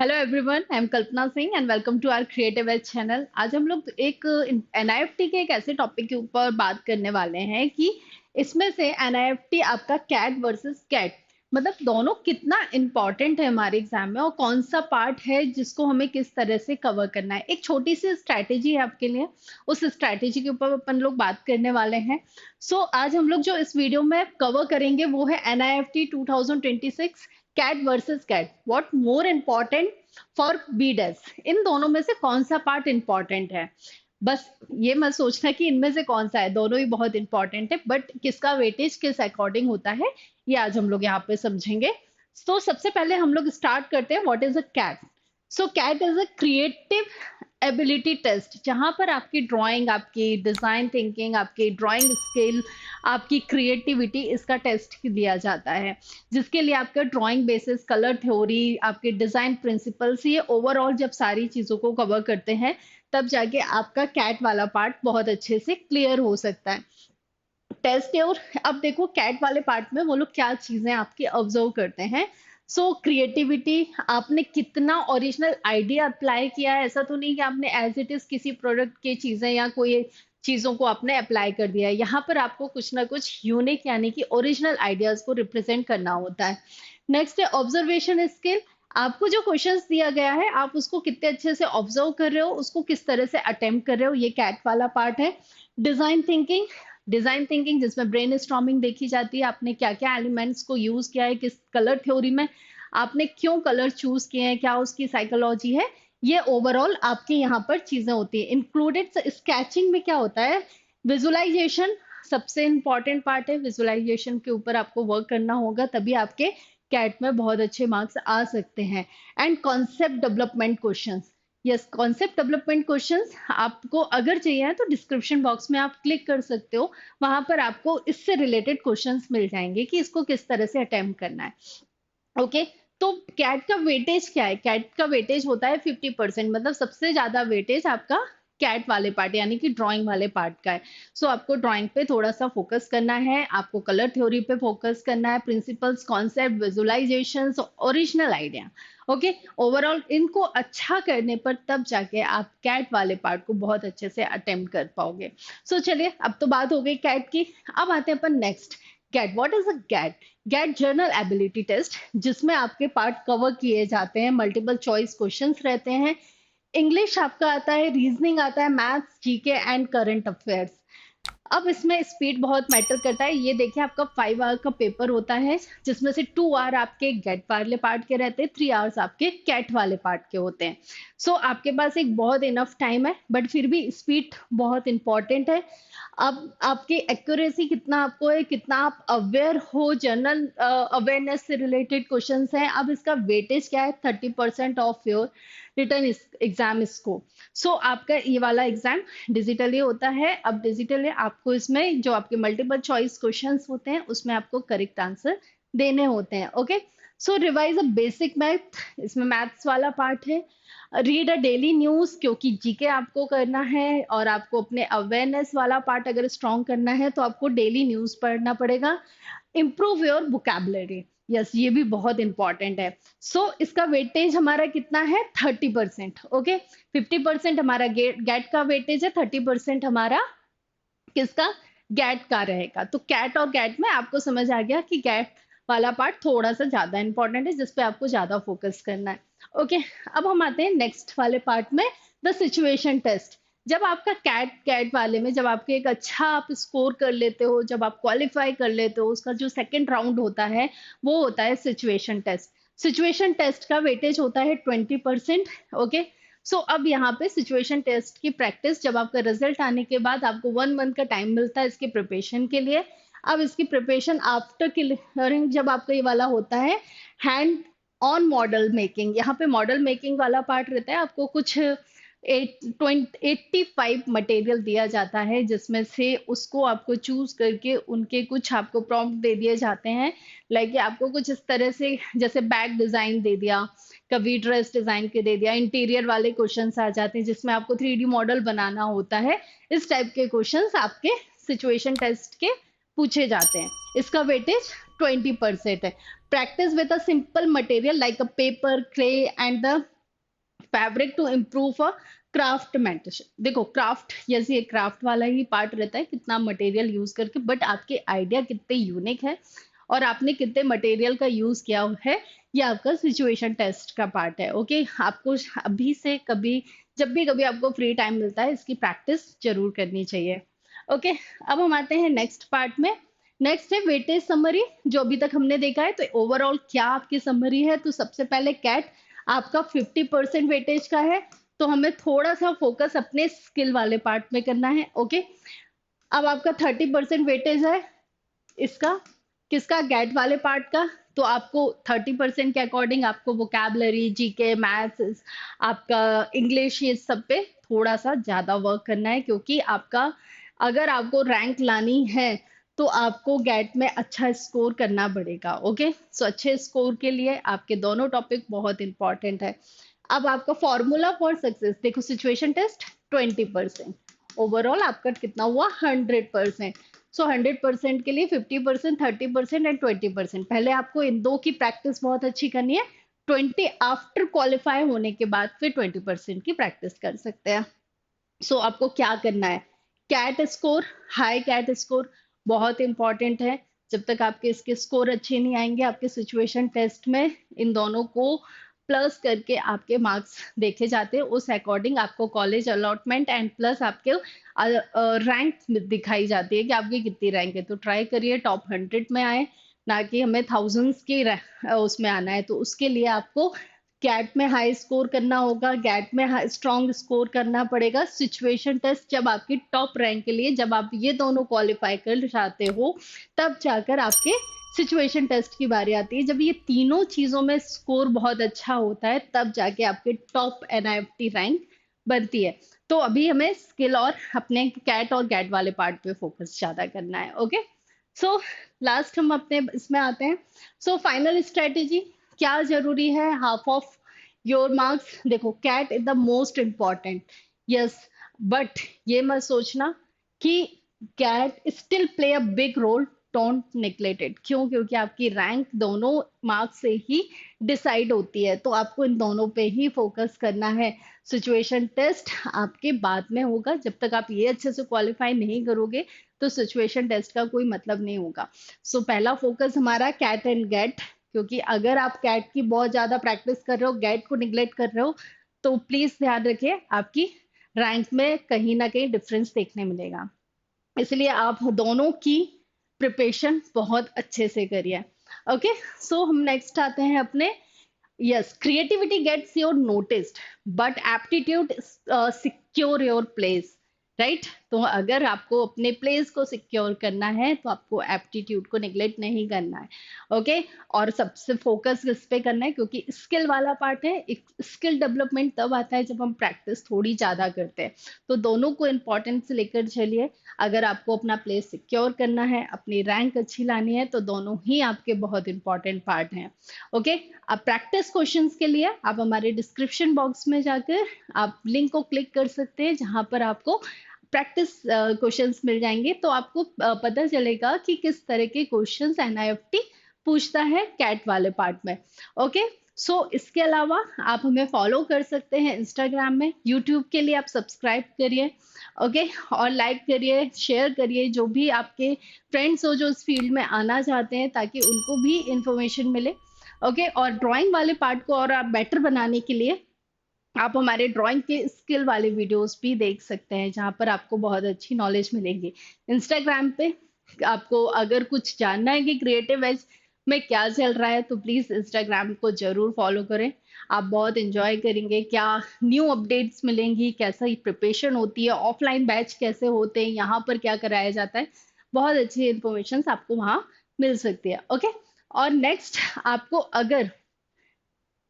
Hello everyone, I am Kalpana Singh and welcome to our creative edge channel. आज हम लोग एक एनआईएफटी के एक ऐसे टॉपिक के ऊपर बात करने वाले हैं कि इसमें से एनआईएफटी आपका कैट वर्सेस कैट मतलब दोनों कितना इम्पोर्टेंट है हमारे एग्जाम में और कौन सा पार्ट है जिसको हमें किस तरह से कवर करना है। एक छोटी सी स्ट्रैटेजी है आपके लिए, उस स्ट्रैटेजी के ऊपर अपन लोग बात करने वाले हैं। आज हम लोग जो इस वीडियो में कवर करेंगे वो है NIFT 2026 CAT versus CAT, what more important for BDes. इन दोनों में से कौन सा पार्ट इम्पोर्टेंट है। बस ये मत सोचना कि इनमें से कौन सा है, दोनों ही बहुत इंपॉर्टेंट है, बट किसका वेटेज किस अकॉर्डिंग होता है ये आज हम लोग यहाँ पे समझेंगे। तो सबसे पहले हम लोग स्टार्ट करते हैं what is a CAT. So CAT is a creative ability test, जहां पर आपकी ड्राइंग, आपकी डिजाइन थिंकिंग, आपकी ड्राइंग स्किल, आपकी क्रिएटिविटी, इसका टेस्ट दिया जाता है, जिसके लिए आपका ड्राइंग बेसिस, कलर थ्योरी, आपके डिजाइन प्रिंसिपल्स, ये ओवरऑल जब सारी चीजों को कवर करते हैं तब जाके आपका कैट वाला पार्ट बहुत अच्छे से क्लियर हो सकता है। टेस्ट है। और अब देखो कैट वाले पार्ट में वो लोग क्या चीजें आपकी ऑब्जर्व करते हैं। क्रिएटिविटी, आपने कितना ओरिजिनल आइडिया अप्लाई किया है। ऐसा तो नहीं कि आपने एज इट इज किसी प्रोडक्ट की चीजें या कोई चीजों को आपने अप्लाई कर दिया है। यहाँ पर आपको कुछ ना कुछ यूनिक यानी कि ओरिजिनल आइडियाज को रिप्रेजेंट करना होता है। नेक्स्ट है ऑब्जर्वेशन स्किल। आपको जो क्वेश्चंस दिया गया है आप उसको कितने अच्छे से ऑब्जर्व कर रहे हो, उसको किस तरह से अटेम्प्ट कर रहे हो, ये कैट वाला पार्ट है। डिजाइन थिंकिंग, जिसमें ब्रेन स्टॉर्मिंग देखी जाती है, आपने क्या क्या एलिमेंट्स को यूज किया है, किस कलर थ्योरी में आपने क्यों कलर चूज किए हैं, क्या उसकी साइकोलॉजी है, ये ओवरऑल आपके यहाँ पर चीजें होती है। इंक्लूडेड स्केचिंग में क्या होता है, विजुअलाइजेशन सबसे इंपॉर्टेंट पार्ट है। विजुअलाइजेशन के ऊपर आपको वर्क करना होगा, तभी आपके कैट में बहुत अच्छे मार्क्स आ सकते हैं। And concept development questions, yes, concept development questions आपको अगर चाहिए तो डिस्क्रिप्शन बॉक्स में आप क्लिक कर सकते हो, वहां पर आपको इससे रिलेटेड क्वेश्चंस मिल जाएंगे कि इसको किस तरह से अटेम्प्ट करना है। ओके, तो कैट का वेटेज क्या है। कैट का वेटेज होता है 50%, मतलब सबसे ज्यादा वेटेज आपका कैट वाले पार्ट यानी कि ड्राइंग वाले पार्ट का है। आपको ड्राइंग पे थोड़ा सा फोकस करना है, आपको कलर थ्योरी पे फोकस करना है, principles, concept, visualisation, original idea. Okay, overall इनको अच्छा करने पर तब जाके आप कैट वाले पार्ट को बहुत अच्छे से अटेम्प्ट कर पाओगे। चलिए, अब तो बात हो गई कैट की। अब आते हैं अपन next, gate. What is a gate. Gate general ability test, जिसमें आपके पार्ट कवर किए जाते हैं, मल्टीपल चॉइस क्वेश्चंस रहते हैं, इंग्लिश आपका आता है, रीजनिंग आता है, maths, GK and current affairs. अब इसमें स्पीड बहुत मैटर करता है। ये देखिए आपका 5 आवर का पेपर होता है, जिसमें से 2 आवर आपके गेट वाले पार्ट के रहते हैं, 3 आवर्स आपके कैट वाले पार्ट के होते हैं। आपके पास एक बहुत इनफ टाइम है, बट फिर भी स्पीड बहुत इंपॉर्टेंट है। अब आपकी एक्यूरेसी कितना आपको है, कितना आप अवेयर हो, जनरल अवेयरनेस से रिलेटेड क्वेश्चंस हैं। अब इसका वेटेज क्या है, 30% of your return exam score. आपका ये वाला एग्जाम डिजिटली होता है। अब डिजिटली आपको इसमें जो आपके मल्टीपल चॉइस क्वेश्चंस होते हैं उसमें आपको करेक्ट आंसर देने होते हैं। Okay, revise a basic math, इसमें मैथ्स वाला पार्ट है। रीड अ डेली न्यूज, क्योंकि जीके आपको करना है और आपको अपने अवेयरनेस वाला पार्ट अगर स्ट्रॉन्ग करना है तो आपको डेली न्यूज पढ़ना पड़ेगा। इम्प्रूव योर वोकैबुलरी, यस, ये भी बहुत इंपॉर्टेंट है। इसका वेटेज हमारा कितना है, 30%। ओके, 50% हमारा गेट का वेटेज है, 30% हमारा किसका, गैट का रहेगा। तो कैट और गैट में आपको समझ आ गया कि गैट वाला पार्ट थोड़ा सा ज्यादा इंपॉर्टेंट है, जिसपे आपको ज्यादा फोकस करना है। ओके, अब हम आते हैं नेक्स्ट वाले पार्ट में, द सिचुएशन टेस्ट। जब आपका कैट कैट वाले में जब आपके एक अच्छा आप स्कोर कर लेते हो, जब आप क्वालिफाई कर लेते हो, उसका जो सेकंड राउंड होता है वो होता है सिचुएशन टेस्ट। सिचुएशन टेस्ट का वेटेज होता है 20%। ओके, अब यहाँ पे सिचुएशन टेस्ट की प्रैक्टिस, जब आपका रिजल्ट आने के बाद आपको 1 मंथ का टाइम मिलता है इसकी प्रिपरेशन के लिए। अब इसकी प्रिपरेशन आफ्टर क्लियरिंग जब आपका ये वाला होता है, हैंड ऑन मॉडल मेकिंग, यहाँ पे मॉडल मेकिंग वाला पार्ट रहता है। आपको कुछ 85 मटेरियल दिया जाता है, जिसमें से उसको आपको चूज करके उनके कुछ आपको प्रॉम्प्ट दे दिए जाते हैं। लाइक आपको कुछ इस तरह से, जैसे बैग डिजाइन दे दिया, कभी ड्रेस डिजाइन के दे दिया, इंटीरियर वाले क्वेश्चंस आ जाते हैं जिसमें आपको 3D मॉडल बनाना होता है। इस टाइप के क्वेश्चंस आपके सिचुएशन टेस्ट के पूछे जाते हैं। इसका वेटेज 20% है। Practice with a simple material like a paper, clay and the fabric to improve a craftsmanship. देखो क्राफ्ट, जैसे ये क्राफ्ट वाला ही पार्ट रहता है, कितना मटेरियल यूज करके, बट आपके आइडिया कितने यूनिक है और आपने कितने मटेरियल का यूज किया है, ये आपका सिचुएशन टेस्ट का पार्ट है। ओके, आपको अभी से कभी, जब भी कभी आपको फ्री टाइम मिलता है, इसकी प्रैक्टिस जरूर करनी चाहिए। ओके, अब हम आते हैं नेक्स्ट पार्ट में। नेक्स्ट है वेटेज समरी। जो अभी तक हमने देखा है, तो ओवरऑल क्या आपकी समरी है, तो सबसे पहले कैट आपका 50% वेटेज का है, तो हमें थोड़ा सा फोकस अपने स्किल वाले पार्ट में करना है। ओके, अब आपका 30% वेटेज है इसका, किसका, गैट वाले पार्ट का। तो आपको 30% के अकॉर्डिंग आपको वोकैबलरी, जीके, मैथ्स, आपका इंग्लिश, ये सब पे थोड़ा सा ज्यादा वर्क करना है, क्योंकि आपका अगर आपको रैंक लानी है तो आपको गैट में अच्छा स्कोर करना पड़ेगा। ओके, सो अच्छे स्कोर के लिए आपके दोनों टॉपिक बहुत इंपॉर्टेंट है। अब आपका फॉर्मूला फॉर सक्सेस देखो, सिचुएशन टेस्ट 20%, ओवरऑल आपका कितना हुआ, 100%। सो 100% के लिए 50%, 30% एंड 20%। पहले आपको इन दो की प्रैक्टिस बहुत अच्छी करनी है। 20 आफ्टर क्वालिफाई होने के बाद फिर 20% की प्रैक्टिस कर सकते हैं। सो आपको क्या करना है, CAT score, high CAT score बहुत इंपॉर्टेंट है। जब तक आपके इसके स्कोर अच्छे नहीं आएंगे आपके सिचुएशन टेस्ट में, इन दोनों को प्लस करके आपके मार्क्स देखे जाते हैं, उस अकॉर्डिंग आपको कॉलेज अलॉटमेंट एंड प्लस आपके रैंक दिखाई जाती है कि आपकी कितनी रैंक है। तो ट्राई करिए टॉप 100 में आए, ना कि हमें थाउजेंड्स की उसमें आना है। तो उसके लिए आपको कैट में हाई स्कोर करना होगा, गैट में स्ट्रॉन्ग स्कोर करना पड़ेगा। सिचुएशन टेस्ट जब आपकी टॉप रैंक के लिए, जब आप ये दोनों क्वालिफाई कर जाते हो, तब जाकर आपके सिचुएशन टेस्ट की बारी आती है। जब ये तीनों चीजों में स्कोर बहुत अच्छा होता है, तब जाके आपके टॉप एनआईएफटी रैंक बनती है। तो अभी हमें स्किल और अपने कैट और गैट वाले पार्ट पे फोकस ज्यादा करना है। ओके, सो लास्ट हम अपने इसमें आते हैं। सो फाइनल स्ट्रेटेजी क्या जरूरी है, हाफ ऑफ योर मार्क्स। देखो CAT is the most important, yes, but ये मत सोचना कि CAT still play a big role, don't neglect it. क्यों, क्योंकि आपकी रैंक दोनों मार्क्स से ही डिसाइड होती है, तो आपको इन दोनों पे ही फोकस करना है। सिचुएशन टेस्ट आपके बाद में होगा, जब तक आप ये अच्छे से क्वालिफाई नहीं करोगे तो सिचुएशन टेस्ट का कोई मतलब नहीं होगा। सो पहला फोकस हमारा कैट एंड गेट, क्योंकि अगर आप कैट की बहुत ज्यादा प्रैक्टिस कर रहे हो, गेट को निग्लेक्ट कर रहे हो, तो प्लीज ध्यान रखिए आपकी रैंक में कहीं ना कहीं डिफरेंस देखने मिलेगा। इसलिए आप दोनों की प्रिपरेशन बहुत अच्छे से करिए। ओके, सो हम नेक्स्ट आते हैं अपने, yes, creativity gets your noticed but aptitude secure your place, right. तो अगर आपको अपने प्लेस को सिक्योर करना है तो आपको एप्टीट्यूड को निगलेक्ट नहीं करना है। ओके, और सबसे फोकस इस पे करना है, क्योंकि स्किल वाला पार्ट है। स्किल डेवलपमेंट तब आता है जब हम प्रैक्टिस थोड़ी ज्यादा करते हैं। तो दोनों को इम्पोर्टेंस लेकर चलिए। अगर आपको अपना प्लेस सिक्योर करना है, अपनी रैंक अच्छी लानी है, तो दोनों ही आपके बहुत इंपॉर्टेंट पार्ट हैं। ओके, अब प्रैक्टिस क्वेश्चंस के लिए आप हमारे डिस्क्रिप्शन बॉक्स में जाकर आप लिंक को क्लिक कर सकते हैं, जहां पर आपको प्रैक्टिस क्वेश्चंस मिल जाएंगे। तो आपको पता चलेगा कि किस तरह के क्वेश्चंस एनआईएफटी पूछता है कैट वाले पार्ट में। ओके, सो इसके अलावा आप हमें फॉलो कर सकते हैं इंस्टाग्राम में, यूट्यूब के लिए आप सब्सक्राइब करिए। ओके, और लाइक करिए, शेयर करिए, जो भी आपके फ्रेंड्स हो जो इस फील्ड में आना चाहते हैं, ताकि उनको भी इंफॉर्मेशन मिले। ओके, और ड्राइंग वाले पार्ट को और आप बेटर बनाने के लिए आप हमारे ड्राइंग के स्किल वाले वीडियोस भी देख सकते हैं, जहां पर आपको बहुत अच्छी नॉलेज मिलेगी। इंस्टाग्राम पे आपको अगर कुछ जानना है कि क्रिएटिव एज में क्या चल रहा है, तो प्लीज इंस्टाग्राम को जरूर फॉलो करें। आप बहुत इंजॉय करेंगे, क्या न्यू अपडेट्स मिलेंगी, कैसा प्रिपरेशन होती है, ऑफलाइन बैच कैसे होते हैं, यहाँ पर क्या कराया जाता है, बहुत अच्छी इंफॉर्मेशन आपको वहाँ मिल सकती है। ओके, और नेक्स्ट आपको अगर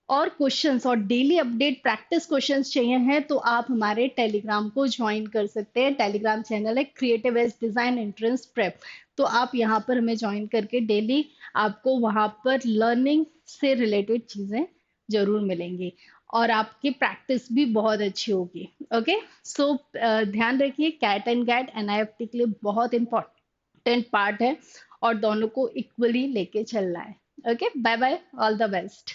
और क्वेश्चंस और डेली अपडेट प्रैक्टिस क्वेश्चंस चाहिए हैं, तो आप हमारे टेलीग्राम को ज्वाइन कर सकते हैं। टेलीग्राम चैनल है creative edge design entrance prep. तो आप यहाँ पर हमें ज्वाइन करके डेली आपको वहाँ पर लर्निंग से रिलेटेड चीजें जरूर मिलेंगी, और आपकी प्रैक्टिस भी बहुत अच्छी होगी। ओके, सो ध्यान रखिए, कैट एंड गैट एनआईएफटी के लिए बहुत इंपॉर्टेंट पार्ट है, और दोनों को इक्वली लेके चलना है। Okay, bye bye, all the best.